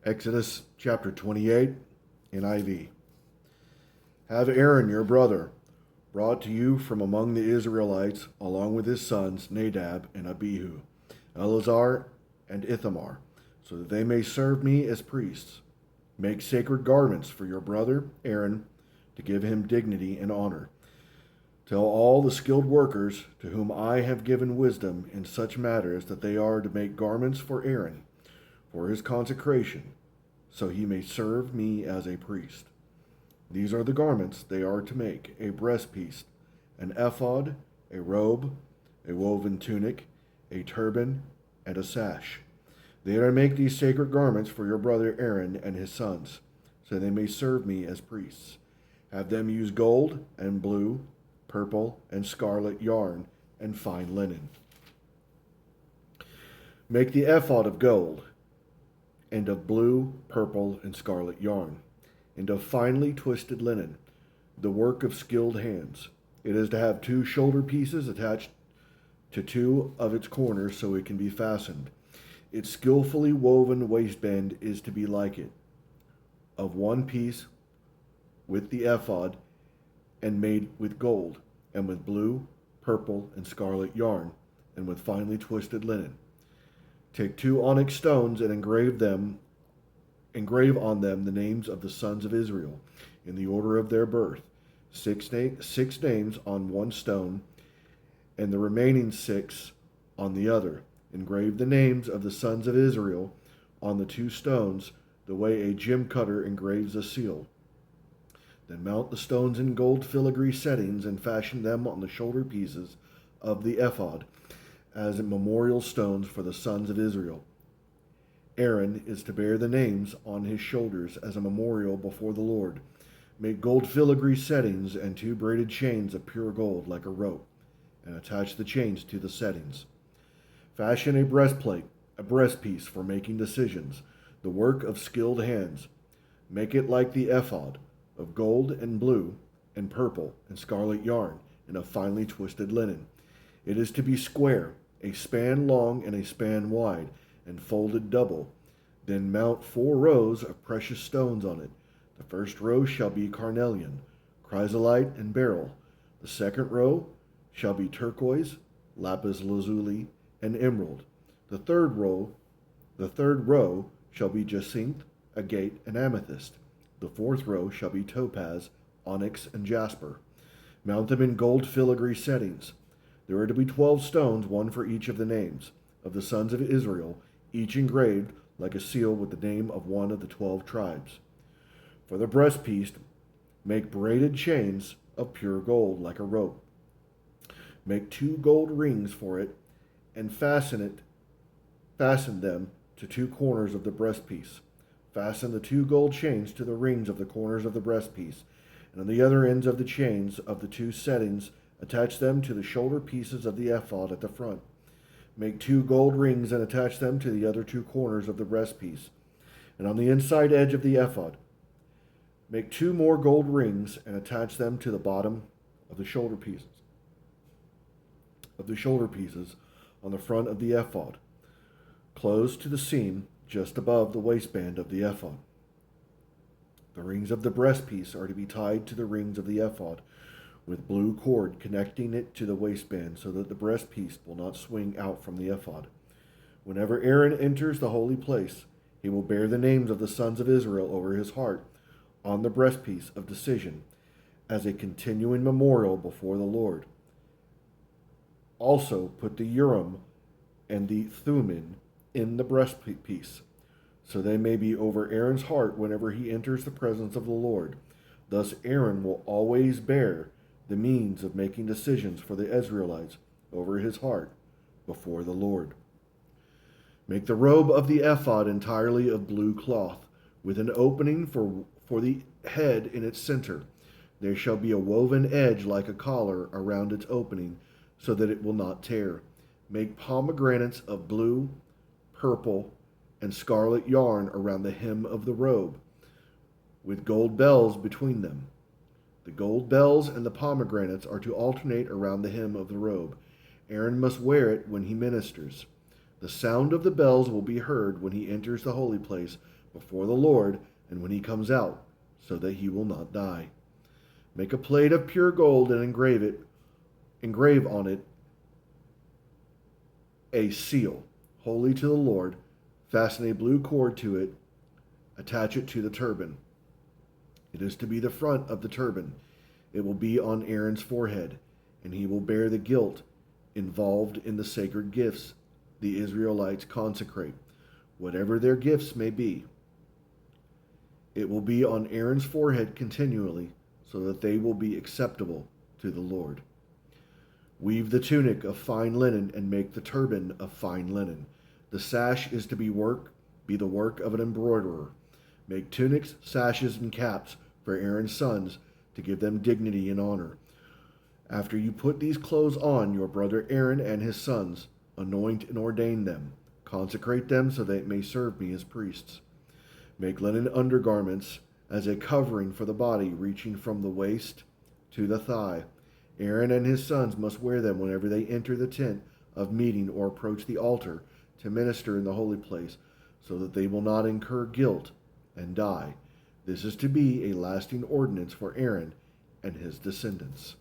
Exodus chapter 28, NIV. Have Aaron your brother brought to you from among the Israelites, along with his sons Nadab and Abihu, Eleazar and Ithamar, so that they may serve me as priests. Make sacred garments for your brother Aaron to give him dignity and honor. Tell all the skilled workers to whom I have given wisdom in such matters that they are to make garments for Aaron for his consecration, so he may serve me as a priest. These are the garments they are to make: a breastpiece, an ephod, a robe, a woven tunic, a turban, and a sash. They are to make these sacred garments for your brother Aaron and his sons, so they may serve me as priests. Have them use gold and blue, purple, and scarlet yarn and fine linen. Make the ephod of gold, and of blue, purple, and scarlet yarn, and of finely twisted linen, the work of skilled hands. It is to have 2 shoulder pieces attached to 2 of its corners so it can be fastened. Its skillfully woven waistband is to be like it, of 1 piece with the ephod, and made with gold, and with blue, purple, and scarlet yarn, and with finely twisted linen. Take 2 onyx stones and engrave on them the names of the sons of Israel, in the order of their birth, 6 names on 1 stone, and the remaining 6 on the other. Engrave the names of the sons of Israel on the 2 stones, the way a gem cutter engraves a seal. Then mount the stones in gold filigree settings and fashion them on the shoulder pieces of the ephod as memorial stones for the sons of Israel. Aaron is to bear the names on his shoulders as a memorial before the Lord. Make gold filigree settings and 2 braided chains of pure gold like a rope, and attach the chains to the settings. Fashion a breastplate, a breastpiece for making decisions, the work of skilled hands. Make it like the ephod, of gold and blue and purple and scarlet yarn, and of finely twisted linen. It is to be square, a span long and a span wide, and folded double. Then mount 4 rows of precious stones on it. The first row shall be carnelian, chrysolite, and beryl. The second row shall be turquoise, lapis lazuli, and emerald. The third row shall be jacinth, agate, and amethyst. The 4th row shall be topaz, onyx, and jasper. Mount them in gold filigree settings. There are to be 12 stones, 1 for each of the names of the sons of Israel, each engraved like a seal with the name of one of the 12 tribes. For the breastpiece, make braided chains of pure gold like a rope. Make 2 gold rings for it, and fasten them to 2 corners of the breastpiece. Fasten the 2 gold chains to the rings of the corners of the breastpiece, and on the other ends of the chains of the 2 settings, attach them to the shoulder pieces of the ephod at the front. Make 2 gold rings and attach them to the other 2 corners of the breastpiece, and on the inside edge of the ephod. Make 2 more gold rings and attach them to the bottom of the shoulder pieces. On the front of the ephod, close to the seam just above the waistband of the ephod. The rings of the breastpiece are to be tied to the rings of the ephod with blue cord connecting it to the waistband, so that the breastpiece will not swing out from the ephod. Whenever Aaron enters the holy place, he will bear the names of the sons of Israel over his heart on the breastpiece of decision as a continuing memorial before the Lord. Also put the Urim and the Thummim in the breastpiece, so they may be over Aaron's heart whenever he enters the presence of the Lord. Thus Aaron will always bear the means of making decisions for the Israelites over his heart before the Lord. Make the robe of the ephod entirely of blue cloth, with an opening for the head in its center. There shall be a woven edge like a collar around its opening, so that it will not tear. Make pomegranates of blue, purple, and scarlet yarn around the hem of the robe, with gold bells between them. The gold bells and the pomegranates are to alternate around the hem of the robe. Aaron must wear it when he ministers. The sound of the bells will be heard when he enters the holy place before the Lord and when he comes out, so that he will not die. Make a plate of pure gold and engrave on it a seal, holy to the Lord. Fasten a blue cord to it, attach it to the turban. It is to be the front of the turban. It will be on Aaron's forehead, and he will bear the guilt involved in the sacred gifts the Israelites consecrate, whatever their gifts may be. It will be on Aaron's forehead continually, so that they will be acceptable to the Lord. Weave the tunic of fine linen and make the turban of fine linen. The sash is to be the work of an embroiderer. Make tunics, sashes, and caps for Aaron's sons to give them dignity and honor. After you put these clothes on your brother Aaron and his sons, anoint and ordain them. Consecrate them so they may serve me as priests. Make linen undergarments as a covering for the body, reaching from the waist to the thigh. Aaron and his sons must wear them whenever they enter the tent of meeting or approach the altar to minister in the holy place, so that they will not incur guilt and die. This is to be a lasting ordinance for Aaron and his descendants.